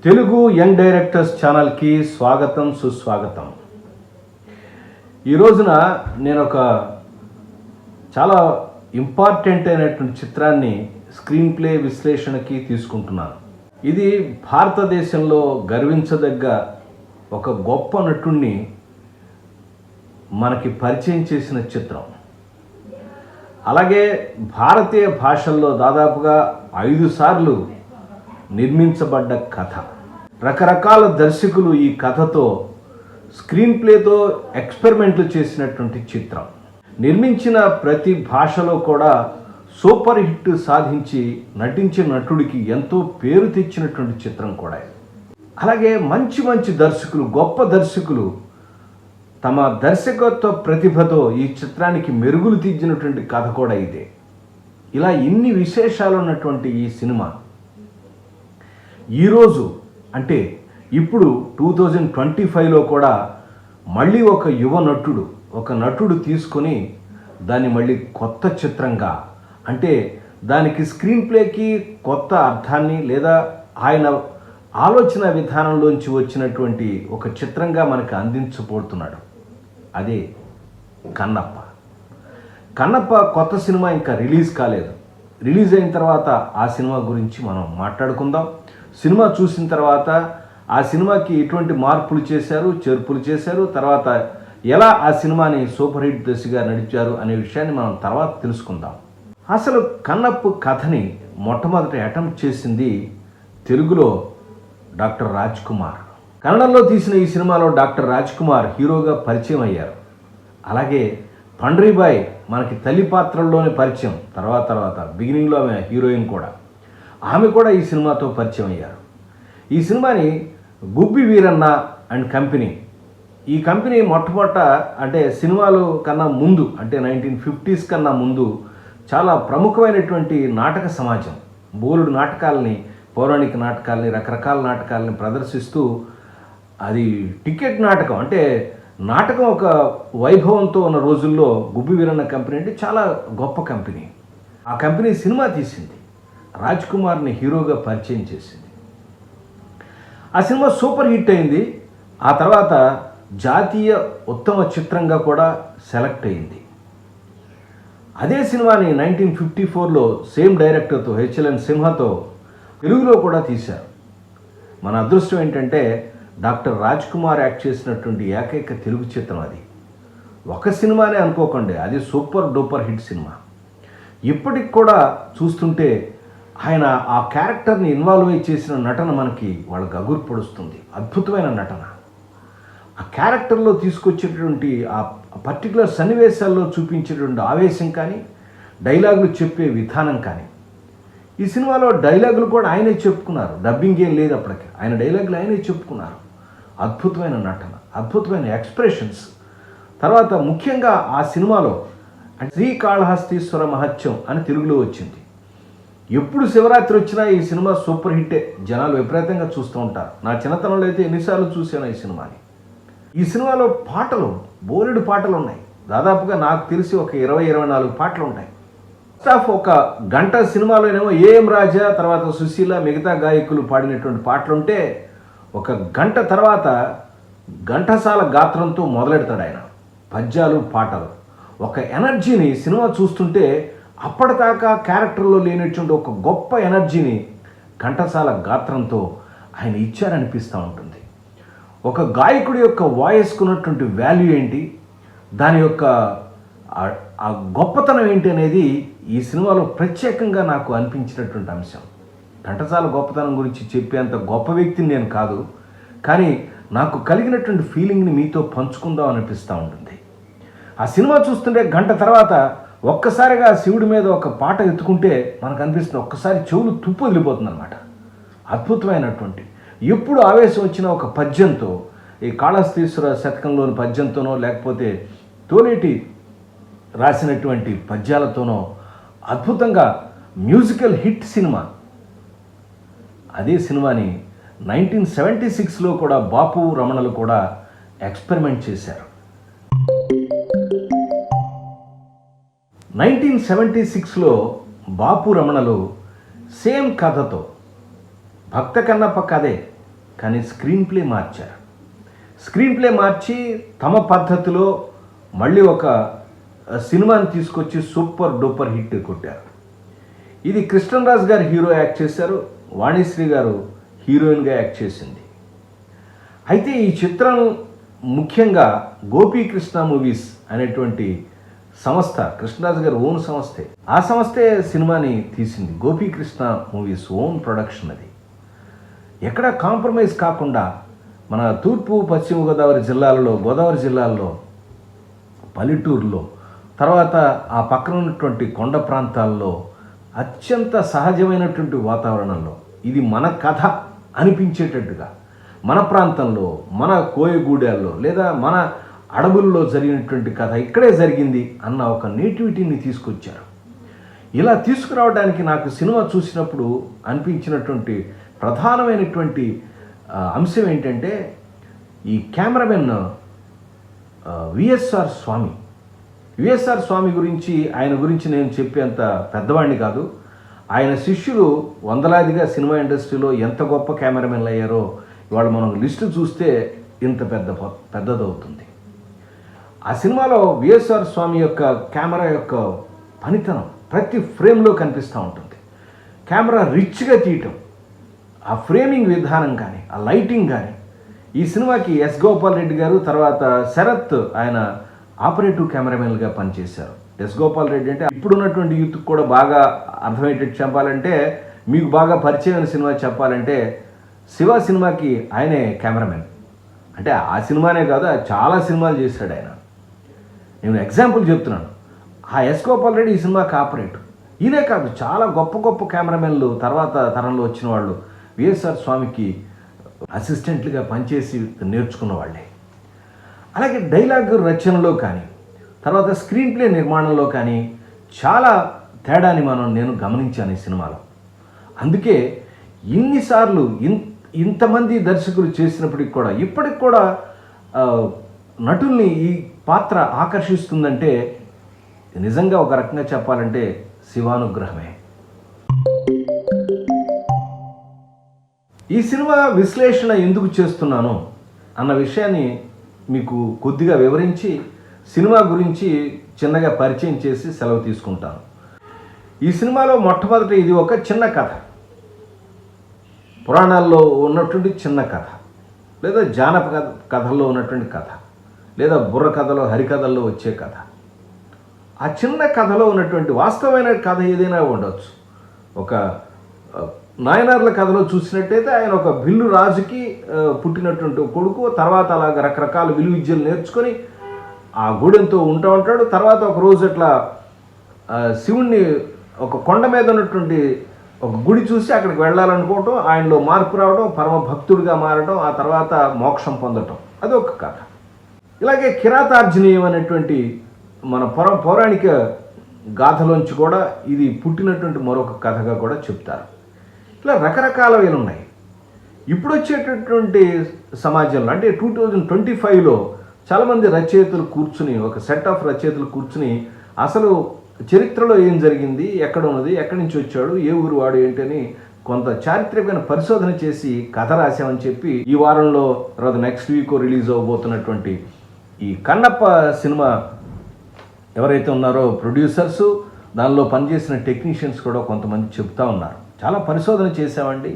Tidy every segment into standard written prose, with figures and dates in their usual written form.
Telugu young directors ఛానల్కి స్వాగతం సుస్వాగతం. ఈ రోజున నేను ఒక చాలా ఇంపార్టెంట్ అయినటువంటి చిత్రాన్ని స్క్రీన్ ప్లే విశ్లేషణకి తీసుకుంటున్నాను. ఇది భారతదేశంలో గర్వించదగ్గ ఒక గొప్ప నటుడిని మనకి పరిచయం చేసిన చిత్రం. అలాగే భారతీయ భాషల్లో దాదాపుగా 5 సార్లు నిర్మించబడ్డ కథ. రకరకాల దర్శకులు ఈ కథతో స్క్రీన్ ప్లేతో ఎక్స్పెరిమెంట్లు చేసినటువంటి చిత్రం. నిర్మించిన ప్రతి భాషలో కూడా సూపర్ హిట్ సాధించి నటించిన నటుడికి ఎంతో పేరు తెచ్చినటువంటి చిత్రం కూడా. అలాగే మంచి మంచి దర్శకులు, గొప్ప దర్శకులు తమ దర్శకత్వ ప్రతిభతో ఈ చిత్రానికి మెరుగులు తీర్చినటువంటి కథ కూడా ఇదే. ఇలా ఇన్ని విశేషాలు ఉన్నటువంటి ఈ సినిమా ఈరోజు అంటే ఇప్పుడు 2025లో కూడా మళ్ళీ ఒక యువ నటుడు, ఒక నటుడు తీసుకొని దాన్ని మళ్ళీ కొత్త చిత్రంగా, అంటే దానికి స్క్రీన్ ప్లేకి కొత్త అర్థాన్ని లేదా ఆయన ఆలోచన విధానంలోంచి వచ్చినటువంటి ఒక చిత్రంగా మనకు అందించబోతున్నాడు. అదే కన్నప్ప. కన్నప్ప కొత్త సినిమా ఇంకా రిలీజ్ కాలేదు. రిలీజ్ అయిన తర్వాత ఆ సినిమా గురించి మనం మాట్లాడుకుందాం. సినిమా చూసిన తర్వాత ఆ సినిమాకి ఎటువంటి మార్పులు చేశారు, చేర్పులు చేశారు, తర్వాత ఎలా ఆ సినిమాని సూపర్ హిట్ దశగా నడిచారు అనే విషయాన్ని మనం తర్వాత తెలుసుకుందాం. అసలు కన్నప్ప కథని మొట్టమొదటి అటెంప్ట్ చేసింది తెలుగులో డాక్టర్ రాజ్ కుమార్. కన్నడంలో తీసిన ఈ సినిమాలో డాక్టర్ రాజ్ కుమార్ హీరోగా పరిచయం అయ్యారు. అలాగే పండ్రీబాయ్ మనకి తల్లి పాత్రల్లోనే పరిచయం. తర్వాత బిగినింగ్లో ఆమె హీరోయిన్ కూడా, ఆమె కూడా ఈ సినిమాతో పరిచయం అయ్యారు. ఈ సినిమాని గుబ్బి వీరన్న అండ్ కంపెనీ, ఈ కంపెనీ మొట్టమొదట అంటే సినిమాలు కన్నా ముందు, అంటే 1950s కన్నా ముందు చాలా ప్రముఖమైనటువంటి నాటక సమాజం, బోలుడు నాటకాలని, పౌరాణిక నాటకాలని, రకరకాల నాటకాలని ప్రదర్శిస్తూ, అది టికెట్ నాటకం, అంటే నాటకం ఒక వైభవంతో ఉన్న రోజుల్లో గుబ్బి వీరన్న కంపెనీ అంటే చాలా గొప్ప కంపెనీ. ఆ కంపెనీ సినిమా తీసింది, రాజ్ కుమార్ని హీరోగా పరిచయం చేసింది. ఆ సినిమా సూపర్ హిట్ అయింది. ఆ తర్వాత జాతీయ ఉత్తమ చిత్రంగా కూడా సెలెక్ట్ అయింది. అదే సినిమాని 1954లో సేమ్ డైరెక్టర్తో, హెచ్ఎల్ఎన్ సింహతో తెలుగులో కూడా తీశారు. మన అదృష్టం ఏంటంటే డాక్టర్ రాజ్ కుమార్ యాక్ట్ చేసినటువంటి ఏకైక తెలుగు చిత్రం అది. ఒక సినిమానే అనుకోకండి, అది సూపర్ డూపర్ హిట్ సినిమా. ఇప్పటికి కూడా చూస్తుంటే ఆయన ఆ క్యారెక్టర్ని ఇన్వాల్వ్ అయి చేసిన నటన మనకి వాళ్ళకి అగురు పొడుస్తుంది. అద్భుతమైన నటన. ఆ క్యారెక్టర్లో తీసుకొచ్చేటువంటి ఆ పర్టికులర్ సన్నివేశాల్లో చూపించేటువంటి ఆవేశం కానీ, డైలాగులు చెప్పే విధానం కానీ. ఈ సినిమాలో డైలాగులు కూడా ఆయనే చెప్పుకున్నారు. డబ్బింగ్ ఏం లేదు అప్పటికి, ఆయన డైలాగులు ఆయనే చెప్పుకున్నారు. అద్భుతమైన నటన, అద్భుతమైన ఎక్స్ప్రెషన్స్. తర్వాత ముఖ్యంగా ఆ సినిమాలో శ్రీకాళహస్తీశ్వర మహత్యం అని తెలుగులో వచ్చింది. ఎప్పుడు శివరాత్రి వచ్చినా ఈ సినిమా సూపర్ హిట్టే, జనాలు విపరీతంగా చూస్తూ ఉంటారు. నా చిన్నతనంలో అయితే ఎన్నిసార్లు చూశాను ఈ సినిమాని. ఈ సినిమాలో పాటలు, బోలెడు పాటలు ఉన్నాయి. దాదాపుగా నాకు తెలిసి ఒక 20-24 పాటలు ఉంటాయి. ఫస్ట్ ఆఫ్ ఒక గంట సినిమాలోనేమో ఏఎం రాజా, తర్వాత సుశీల, మిగతా గాయకులు పాడినటువంటి పాటలు ఉంటే, ఒక గంట తర్వాత ఘంటసాల గాత్రంతో మొదలెడతాడు ఆయన. పద్యాలు, పాటలు, ఒక ఎనర్జీని సినిమా చూస్తుంటే అప్పటిదాకా క్యారెక్టర్లో లేనటువంటి ఒక గొప్ప ఎనర్జీని ఘంటసాల గాత్రంతో ఆయన ఇచ్చారనిపిస్తూ ఉంటుంది. ఒక గాయకుడి యొక్క వాయిస్కు ఉన్నటువంటి వాల్యూ ఏంటి, దాని యొక్క ఆ గొప్పతనం ఏంటి అనేది ఈ సినిమాలో ప్రత్యేకంగా నాకు అనిపించినటువంటి అంశం. ఘంటసాల గొప్పతనం గురించి చెప్పేంత గొప్ప వ్యక్తిని నేను కాదు, కానీ నాకు కలిగినటువంటి ఫీలింగ్ని మీతో పంచుకుందాం అనిపిస్తూ ఉంటుంది. ఆ సినిమా చూస్తుంటే గంట తర్వాత ఒక్కసారిగా శివుడి మీద ఒక పాట ఎత్తుకుంటే మనకు అనిపిస్తుంది, ఒక్కసారి చెవులు తుప్పు వదిలిపోతుంది అనమాట. అద్భుతమైనటువంటి, ఎప్పుడు ఆవేశం వచ్చిన ఒక పద్యంతో, ఈ కాళహస్తీశ్వర శతకంలోని పద్యంతోనో లేకపోతే తోనేటి రాసినటువంటి పద్యాలతోనో అద్భుతంగా మ్యూజికల్ హిట్ సినిమా. అదే సినిమాని 1976లో కూడా బాపు రమణలు కూడా ఎక్స్పెరిమెంట్ చేశారు. 1976లో బాపు రమణలు సేమ్ కథతో, భక్త కన్నప్ప కథే, కానీ స్క్రీన్ ప్లే మార్చారు. స్క్రీన్ ప్లే మార్చి తమ పద్ధతిలో మళ్ళీ ఒక సినిమాని తీసుకొచ్చి సూపర్ డూపర్ హిట్ కొట్టారు. ఇది కృష్ణరాజు గారు హీరో యాక్ట్ చేశారు, వాణిశ్రీ గారు హీరోయిన్గా యాక్ట్ చేసింది. అయితే ఈ చిత్రం ముఖ్యంగా గోపీకృష్ణ మూవీస్ అనేటువంటి సంస్థ, కృష్ణరాజు గారు ఓన్ సంస్థే, ఆ సంస్థే సినిమాని తీసింది. గోపీకృష్ణ మూవీస్ ఓన్ ప్రొడక్షన్ అది. ఎక్కడ కాంప్రమైజ్ కాకుండా మన తూర్పు పశ్చిమ గోదావరి జిల్లాలలో, గోదావరి జిల్లాల్లో పల్లెటూరులో, తర్వాత ఆ పక్కన ఉన్నటువంటి కొండ ప్రాంతాల్లో అత్యంత సహజమైనటువంటి వాతావరణంలో ఇది మన కథ అనిపించేటట్టుగా మన ప్రాంతంలో, మన కోయగూడెల్లో లేదా మన అడవుల్లో జరిగినటువంటి కథ ఇక్కడే జరిగింది అన్న ఒక నేటివిటీని తీసుకొచ్చారు. ఇలా తీసుకురావడానికి నాకు సినిమా చూసినప్పుడు అనిపించినటువంటి ప్రధానమైనటువంటి అంశం ఏంటంటే ఈ కెమెరామెన్ విఎస్ఆర్ స్వామి. విఎస్ఆర్ స్వామి గురించి, ఆయన గురించి నేను చెప్పేంత పెద్దవాడిని కాదు. ఆయన శిష్యులు వందలాదిగా సినిమా ఇండస్ట్రీలో ఎంత గొప్ప కెమెరామెన్లు అయ్యారో ఇవాళ మనం లిస్టు చూస్తే ఇంత పెద్దదవుతుంది. ఆ సినిమాలో విఎస్ఆర్ స్వామి యొక్క కెమెరా యొక్క పనితనం ప్రతి ఫ్రేమ్లో కనిపిస్తూ ఉంటుంది. కెమెరా రిచ్గా తీయటం, ఆ ఫ్రేమింగ్ విధానం కానీ, ఆ లైటింగ్ కానీ. ఈ సినిమాకి ఎస్ గోపాల్ రెడ్డి గారు, తర్వాత శరత్ ఆయన ఆపరేటివ్ కెమెరామెన్గా పనిచేశారు. ఎస్ గోపాల్ రెడ్డి అంటే ఇప్పుడున్నటువంటి యూత్కి కూడా బాగా అర్థమయ్యేటట్టు చెప్పాలంటే, మీకు బాగా పరిచయమైన సినిమా చెప్పాలంటే శివ సినిమాకి ఆయనే కెమెరామెన్. అంటే ఆ సినిమానే కాదు, చాలా సినిమాలు చేశాడు ఆయన. నేను ఎగ్జాంపుల్ చెప్తున్నాను. ఆ ఎస్ గోపాల్ రెడ్డి ఈ సినిమాకి ఆపరేటర్. ఈయనే కాదు, చాలా గొప్ప గొప్ప కెమెరామెన్లు తర్వాత తరంలో వచ్చిన వాళ్ళు విఎస్ఆర్ స్వామికి అసిస్టెంట్లుగా పనిచేసి నేర్చుకున్న వాళ్ళే. అలాగే డైలాగ్ రచనలో కానీ, తర్వాత స్క్రీన్ ప్లే నిర్మాణంలో కానీ చాలా తేడాని నేను గమనించాను ఈ సినిమాలో. అందుకే ఇన్నిసార్లు ఇంతమంది దర్శకులు చేసినప్పటికి కూడా ఇప్పటికి కూడా నటుల్ని ఈ పాత్ర ఆకర్షిస్తుందంటే నిజంగా ఒక రకంగా చెప్పాలంటే శివానుగ్రహమే. ఈ సినిమా విశ్లేషణ ఎందుకు చేస్తున్నాను అన్న విషయాన్ని మీకు కొద్దిగా వివరించి సినిమా గురించి చిన్నగా పరిచయం చేసి సెలవు తీసుకుంటాను. ఈ సినిమాలో మొట్టమొదటి ఇది ఒక చిన్న కథ, పురాణాల్లో ఉన్నటువంటి చిన్న కథ, లేదా జానపద కథల్లో ఉన్నటువంటి కథ, లేదా బుర్ర కథలో హరికథల్లో వచ్చే కథ. ఆ చిన్న కథలో ఉన్నటువంటి వాస్తవమైన కథ ఏదైనా ఉండవచ్చు. ఒక నాయనార్ల కథలో చూసినట్టయితే ఆయన ఒక భిల్లు రాజుకి పుట్టినటువంటి కొడుకు, తర్వాత అలాగ రకరకాల విలువ విద్యలు నేర్చుకొని ఆ గూడెంతో ఉంటాడు. తర్వాత ఒక రోజు అట్లా శివుణ్ణి ఒక కొండ మీద ఉన్నటువంటి ఒక గుడి చూసి అక్కడికి వెళ్ళాలనుకోవటం, ఆయనలో మార్పు రావడం, పరమ భక్తుడిగా మారడం, ఆ తర్వాత మోక్షం పొందటం, అదొక కథ. ఇలాగే కిరాతార్జునీయం అనేటువంటి మన పౌరాణిక గాథలోంచి కూడా ఇది పుట్టినటువంటి మరొక కథగా కూడా చెప్తారు. ఇలా రకరకాలవి ఉన్నాయి. ఇప్పుడు వచ్చేటటువంటి సమాజంలో అంటే 2025లో చాలామంది రచయితలు కూర్చుని, ఒక సెట్ ఆఫ్ రచయితలు కూర్చుని అసలు చరిత్రలో ఏం జరిగింది, ఎక్కడ ఉన్నది, ఎక్కడి నుంచి వచ్చాడు, ఏ ఊరు వాడు ఏంటని కొంత చారిత్రకమైన పరిశోధన చేసి కథ రాశామని చెప్పి ఈ వారంలో తర్వాత నెక్స్ట్ వీక్ రిలీజ్ అవ్వబోతున్నటువంటి ఈ కన్నప్ప సినిమా ఎవరైతే ఉన్నారో ప్రొడ్యూసర్సు, దానిలో పనిచేసిన టెక్నీషియన్స్ కూడా కొంతమంది చెప్తా ఉన్నారు. చాలా పరిశోధన చేసామండి,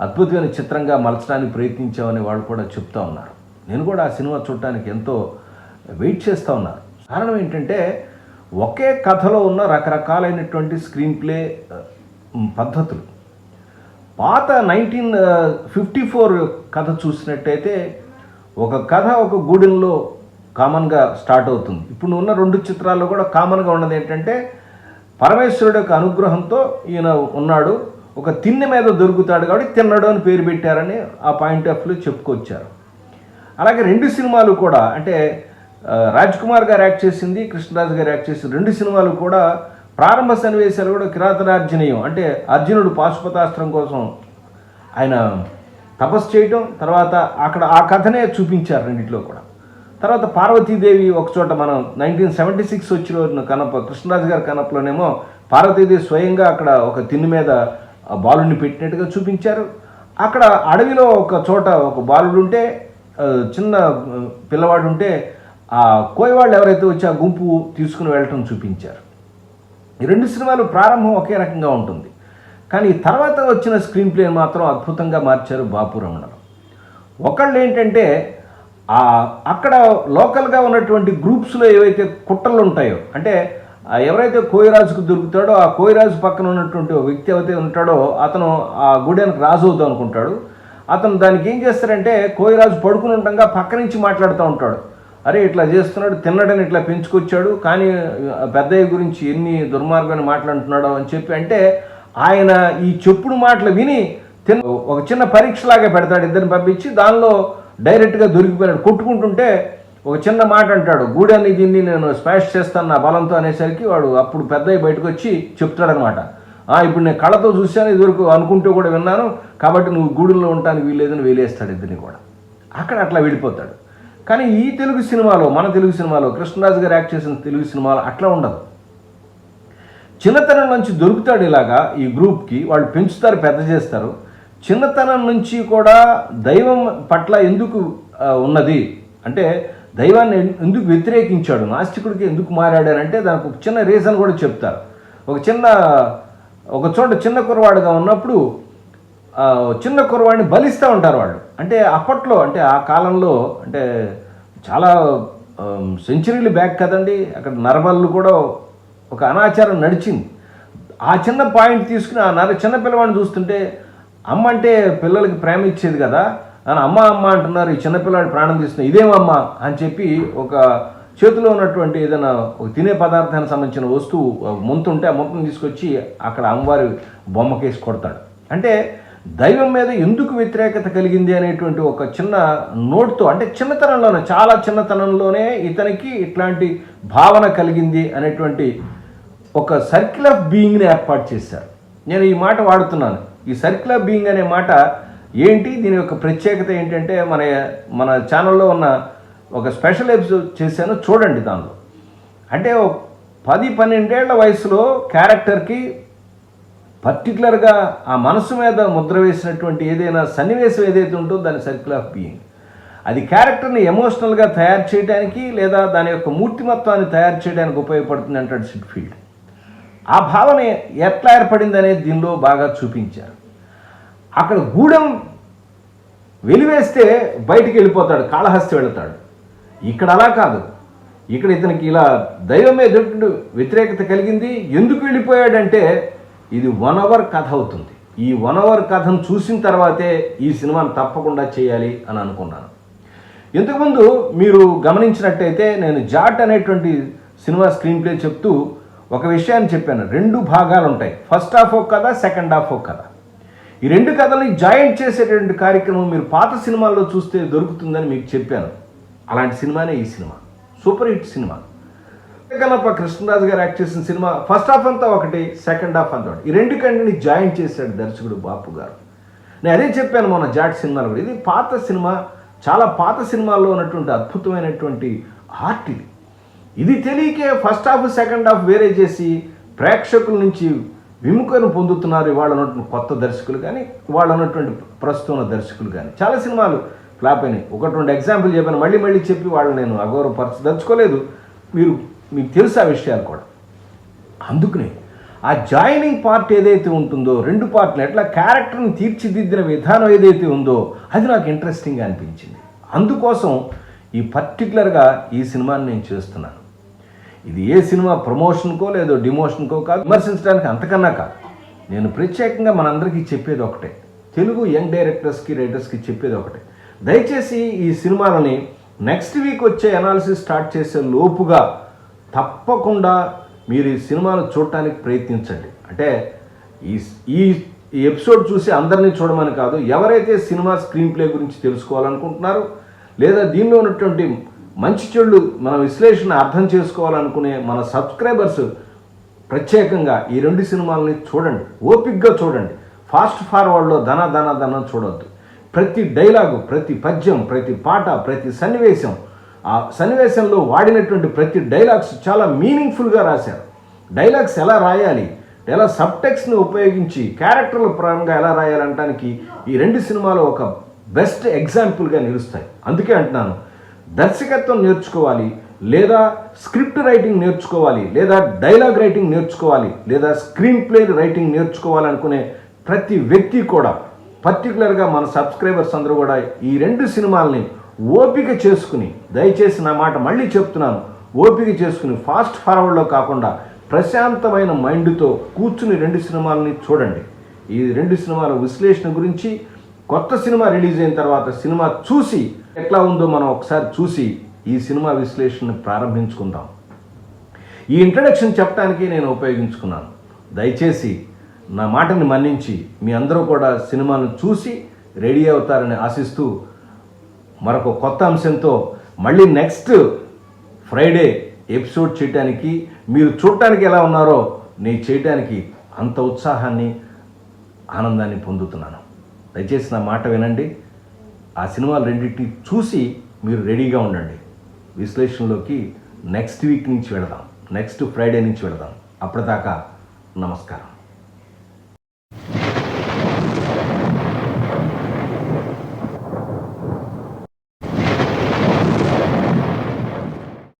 అద్భుతమైన చిత్రంగా మలచడానికి ప్రయత్నించామని వాళ్ళు కూడా చెప్తా ఉన్నారు. నేను కూడా ఆ సినిమా చూడటానికి ఎంతో వెయిట్ చేస్తూ ఉన్నాను. కారణం ఏంటంటే ఒకే కథలో ఉన్న రకరకాలైనటువంటి స్క్రీన్ ప్లే పద్ధతులు. పాత 1954 కథ చూసినట్టయితే ఒక కథ ఒక గూడెంలో కామన్గా స్టార్ట్ అవుతుంది. ఇప్పుడు ఉన్న 2 చిత్రాల్లో కూడా కామన్గా ఉన్నది ఏంటంటే పరమేశ్వరుడు యొక్క అనుగ్రహంతో ఈయన ఉన్నాడు, ఒక తిన్నె మీద దొరుకుతాడు కాబట్టి తిన్నడు అని పేరు పెట్టారని ఆ పాయింట్ ఆఫ్ వ్యూలో చెప్పుకొచ్చారు. అలాగే 2 సినిమాలు కూడా అంటే రాజ్ కుమార్ గారు యాక్ట్ చేసింది, కృష్ణరాజు గారు యాక్ట్ చేసింది 2 సినిమాలు కూడా ప్రారంభ సన్నివేశాలు కూడా కిరాతరార్జునీయం అంటే అర్జునుడు పాశుపతాస్త్రం కోసం ఆయన తపస్సు చేయటం, తర్వాత అక్కడ ఆ కథనే చూపించారు రెండిట్లో కూడా. తర్వాత పార్వతీదేవి ఒకచోట మనం 1976 వచ్చిన కనప కృష్ణరాజు గారి కనపలోనేమో పార్వతీదేవి స్వయంగా అక్కడ ఒక తిన్ను మీద బాలుని పెట్టినట్టుగా చూపించారు. అక్కడ అడవిలో ఒక చోట ఒక బాలుడు ఉంటే, చిన్న పిల్లవాడు ఉంటే, ఆ కోయవాళ్ళు ఎవరైతే వచ్చి ఆ గుంపు తీసుకుని వెళ్ళటం చూపించారు. ఈ 2 సినిమాలు ప్రారంభం ఒకే రకంగా ఉంటుంది, కానీ తర్వాత వచ్చిన స్క్రీన్ ప్లే మాత్రం అద్భుతంగా మార్చారు బాపు రమణలో. ఒకళ్ళు ఏంటంటే అక్కడ లోకల్గా ఉన్నటువంటి గ్రూప్స్లో ఏవైతే కుట్రలు ఉంటాయో, అంటే ఎవరైతే కోయిరాజుకు దొరుకుతాడో ఆ కోయిరాజు పక్కన ఉన్నటువంటి వ్యక్తి ఎవరైతే ఉంటాడో అతను ఆ గుడానికి రాజు అవుతాం అనుకుంటాడు. అతను దానికి ఏం చేస్తారంటే, కోయిరాజు పడుకుని ఉండగా పక్క నుంచి మాట్లాడుతూ ఉంటాడు. అరే ఇట్లా చేస్తున్నాడు, తిన్నడని ఇట్లా పెంచుకొచ్చాడు, కానీ పెద్దయ్య గురించి ఎన్ని దుర్మార్గాన్ని మాట్లాడుతున్నాడో అని చెప్పి, అంటే ఆయన ఈ చెప్పుడు మాటలు విని ఒక చిన్న పరీక్షలాగా పెడతాడు. ఇద్దరిని పంపించి దానిలో డైరెక్ట్గా దొరికిపోయాడు. కొట్టుకుంటుంటే ఒక చిన్న మాట అంటాడు, గూడాన్ని దీన్ని నేను స్మాష్ చేస్తాను నా బలంతో అనేసరికి వాడు అప్పుడు పెద్దయ్య బయటకు వచ్చి చెప్తాడనమాట, ఇప్పుడు నేను కళ్ళతో చూశాను, ఇదివరకు అనుకుంటూ కూడా విన్నాను, కాబట్టి నువ్వు గూడుల్లో ఉండటానికి వీల్లేదని వేలేస్తాడు ఇద్దరిని కూడా. అక్కడ అట్లా వెళ్ళిపోతాడు. కానీ ఈ తెలుగు సినిమాలో, మన తెలుగు సినిమాలో, కృష్ణరాజు గారు యాక్ట్ చేసిన తెలుగు సినిమాలో అట్లా ఉండదు. చిన్నతనం నుంచి దొరుకుతాడు ఇలాగా ఈ గ్రూప్కి, వాళ్ళు పెంచుతారు, పెద్ద చేస్తారు. చిన్నతనం నుంచి కూడా దైవం పట్ల ఎందుకు ఉన్నది అంటే, దైవాన్ని ఎందుకు వ్యతిరేకించాడు, నాస్తికుడికి ఎందుకు మారాడానంటే దానికి ఒక చిన్న రీజన్ కూడా చెప్తారు. ఒక చోట చిన్న కుర్రవాడుగా ఉన్నప్పుడు చిన్న కుర్రవాడిని బలిస్తూ ఉంటారు వాళ్ళు. అంటే అప్పట్లో, అంటే ఆ కాలంలో, అంటే చాలా సెంచరీలు బ్యాక్ కదండి, అక్కడ నరబళ్ళు కూడా ఒక అనాచారం నడిచింది. ఆ చిన్న పాయింట్ తీసుకుని చిన్న పిల్లవాడిని చూస్తుంటే, అమ్మ అంటే పిల్లలకి ప్రేమ ఇచ్చేది కదా, అని అమ్మ అమ్మ అంటున్నారు, ఈ చిన్నపిల్లాడి ప్రాణం తీస్తున్నారు, ఇదేమమ్మా అని చెప్పి ఒక చేతిలో ఉన్నటువంటి ఏదైనా ఒక తినే పదార్థానికి సంబంధించిన వస్తువు ముంతుంటే ఆ ముంతను తీసుకొచ్చి అక్కడ అమ్మవారి బొమ్మకేసి కొడతాడు. అంటే దైవం మీద ఎందుకు వ్యతిరేకత కలిగింది అనేటువంటి ఒక చిన్న నోట్తో, అంటే చిన్నతనంలోనే, చాలా చిన్నతనంలోనే ఇతనికి ఇట్లాంటి భావన కలిగింది అనేటువంటి ఒక సర్కిల్ ఆఫ్ బీయింగ్ని ఏర్పాటు చేశారు. నేను ఈ మాట వాడుతున్నాను. ఈ సర్కిల్ ఆఫ్ బీయింగ్ అనే మాట ఏంటి, దీని యొక్క ప్రత్యేకత ఏంటంటే, మన ఛానల్లో ఉన్న ఒక స్పెషల్ ఎపిసోడ్ చేశాను చూడండి. దానిలో అంటే 10-12 ఏళ్ల వయసులో క్యారెక్టర్కి పర్టికులర్గా ఆ మనసు మీద ముద్ర వేసినటువంటి ఏదైనా సన్నివేశం ఏదైతే ఉంటుందో దాని సర్కిల్ ఆఫ్ బీయింగ్, అది క్యారెక్టర్ని ఎమోషనల్గా తయారు చేయడానికి లేదా దాని యొక్క మూర్తిమత్వాన్ని తయారు చేయడానికి ఉపయోగపడుతుంది అంటాడు సిడ్ఫీల్డ్. ఆ భావన ఎట్లా ఏర్పడింది అనేది దీనిలో బాగా చూపించారు. అక్కడ గూడెం వెలివేస్తే బయటికి వెళ్ళిపోతాడు, కాళహస్తి వెళతాడు. ఇక్కడ అలా కాదు. ఇక్కడ ఇతనికి ఇలా దైవం మీద వ్యతిరేకత కలిగింది. ఎందుకు వెళ్ళిపోయాడంటే, ఇది 1 hour కథ అవుతుంది. ఈ 1 hour కథను చూసిన తర్వాతే ఈ సినిమాను తప్పకుండా చేయాలి అని అనుకున్నాను. ఇంతకుముందు మీరు గమనించినట్టయితే నేను జాట్ అనేటువంటి సినిమా స్క్రీన్ ప్లే చెప్తూ ఒక విషయాన్ని చెప్పాను. 2 భాగాలు ఉంటాయి. ఫస్ట్ హాఫ్ ఒక కథ, సెకండ్ హాఫ్ ఒక కథ. ఈ 2 కథల్ని జాయింట్ చేసేటువంటి కార్యక్రమం మీరు పాత సినిమాల్లో చూస్తే దొరుకుతుందని మీకు చెప్పాను. అలాంటి సినిమానే ఈ cinema. Super hit cinema. Kannappa Krishnaraju గారు యాక్ట్ చేసిన సినిమా. ఫస్ట్ హాఫ్ అంతా ఒకటి, సెకండ్ హాఫ్ అంతా ఒకటి. ఈ 2 కంటిని జాయింట్ చేశాడు దర్శకుడు బాపు గారు. నేను అదే చెప్పాను మొన్న జాట్ సినిమాలో కూడా. ఇది పాత సినిమా, చాలా పాత సినిమాల్లో ఉన్నటువంటి అద్భుతమైనటువంటి ఆర్ట్ ఇది. ఇది తెలియకే ఫస్ట్ హాఫ్ సెకండ్ హాఫ్ వేరే చేసి ప్రేక్షకుల నుంచి విముఖను పొందుతున్నారు ఇవాళ ఉన్నటువంటి కొత్త దర్శకులు కానీ, ఇవాళ ఉన్నటువంటి ప్రస్తుతం ఉన్న దర్శకులు కానీ. చాలా సినిమాలు ఫ్లాప్ అయినాయి. 1-2 ఎగ్జాంపుల్ చెప్పాను, మళ్ళీ చెప్పి వాళ్ళు నేను అగౌరవపరచదలుచుకోలేదు. మీకు తెలుసు ఆ విషయాలు కూడా. అందుకనే ఆ జాయినింగ్ పార్ట్ ఏదైతే ఉంటుందో, 2 పార్ట్లు ఎట్లా క్యారెక్టర్ని తీర్చిదిద్దిన విధానం ఏదైతే ఉందో అది నాకు ఇంట్రెస్టింగ్గా అనిపించింది. అందుకోసం ఈ పర్టికులర్గా ఈ సినిమాని నేను చేస్తున్నాను. ఇది ఏ సినిమా ప్రమోషన్కో లేదో డిమోషన్కో కాదు, విమర్శించడానికి అంతకన్నా కాదు. నేను ప్రత్యేకంగా మనందరికీ చెప్పేది ఒకటే, తెలుగు యంగ్ డైరెక్టర్స్కి, రైటర్స్కి చెప్పేది ఒకటే. దయచేసి ఈ సినిమాలని నెక్స్ట్ వీక్ వచ్చే అనాలిసిస్ స్టార్ట్ చేసే లోపుగా తప్పకుండా మీరు ఈ సినిమాను చూడటానికి ప్రయత్నించండి. అంటే ఈ ఎపిసోడ్ చూసి అందరినీ చూడమని కాదు, ఎవరైతే సినిమా స్క్రీన్ ప్లే గురించి తెలుసుకోవాలనుకుంటున్నారో లేదా దీనిలో ఉన్నటువంటి మంచి చెడు మన విశ్లేషణ అర్థం చేసుకోవాలనుకునే మన సబ్స్క్రైబర్స్ ప్రత్యేకంగా ఈ 2 సినిమాలని చూడండి, ఓపిక్గా చూడండి. ఫాస్ట్ ఫార్వర్డ్లో ధన చూడొద్దు. ప్రతి డైలాగు, ప్రతి పద్యం, ప్రతి పాట, ప్రతి సన్నివేశం, ఆ సన్నివేశంలో వాడినటువంటి ప్రతి డైలాగ్స్ చాలా మీనింగ్ఫుల్గా రాశారు. డైలాగ్స్ ఎలా రాయాలి, ఎలా సబ్టెక్స్ని ఉపయోగించి క్యారెక్టర్ల పరంగా ఎలా రాయాలంటానికి ఈ 2 సినిమాలు ఒక బెస్ట్ ఎగ్జాంపుల్గా నిలుస్తాయి. అందుకే అంటున్నాను, దర్శకత్వం నేర్చుకోవాలి, లేదా స్క్రిప్ట్ రైటింగ్ నేర్చుకోవాలి, లేదా డైలాగ్ రైటింగ్ నేర్చుకోవాలి, లేదా స్క్రీన్ ప్లే రైటింగ్ నేర్చుకోవాలనుకునే ప్రతి వ్యక్తి కూడా, పర్టికులర్గా మన సబ్స్క్రైబర్స్ అందరూ కూడా ఈ 2 సినిమాలని ఓపిక చేసుకుని, దయచేసి నా మాట మళ్ళీ చెప్తున్నాను, ఓపిక చేసుకుని ఫాస్ట్ ఫార్వర్డ్లో కాకుండా ప్రశాంతమైన మైండ్తో కూర్చుని 2 సినిమాలని చూడండి. ఈ 2 సినిమాల విశ్లేషణ గురించి కొత్త సినిమా రిలీజ్ అయిన తర్వాత సినిమా చూసి ఎట్లా ఉందో మనం ఒకసారి చూసి ఈ సినిమా విశ్లేషణను ప్రారంభించుకుందాం. ఈ ఇంట్రడక్షన్ చెప్పడానికి నేను ఉపయోగించుకున్నాను. దయచేసి నా మాటని మన్నించి మీ అందరూ కూడా సినిమాను చూసి రెడీ అవుతారని ఆశిస్తూ మరొక కొత్త అంశంతో మళ్ళీ నెక్స్ట్ ఫ్రైడే ఎపిసోడ్ చేయడానికి, మీరు చూడటానికి ఎలా ఉన్నారో నేను చేయడానికి అంత ఉత్సాహాన్ని, ఆనందాన్ని పొందుతున్నాను. దయచేసి నా మాట వినండి. ఆ సినిమాలు రెండింటిని చూసి మీరు రెడీగా ఉండండి. విశ్లేషణలోకి నెక్స్ట్ వీక్ నుంచి వెళదాం, నెక్స్ట్ ఫ్రైడే నుంచి వెళదాం. అప్పటిదాకా నమస్కారం.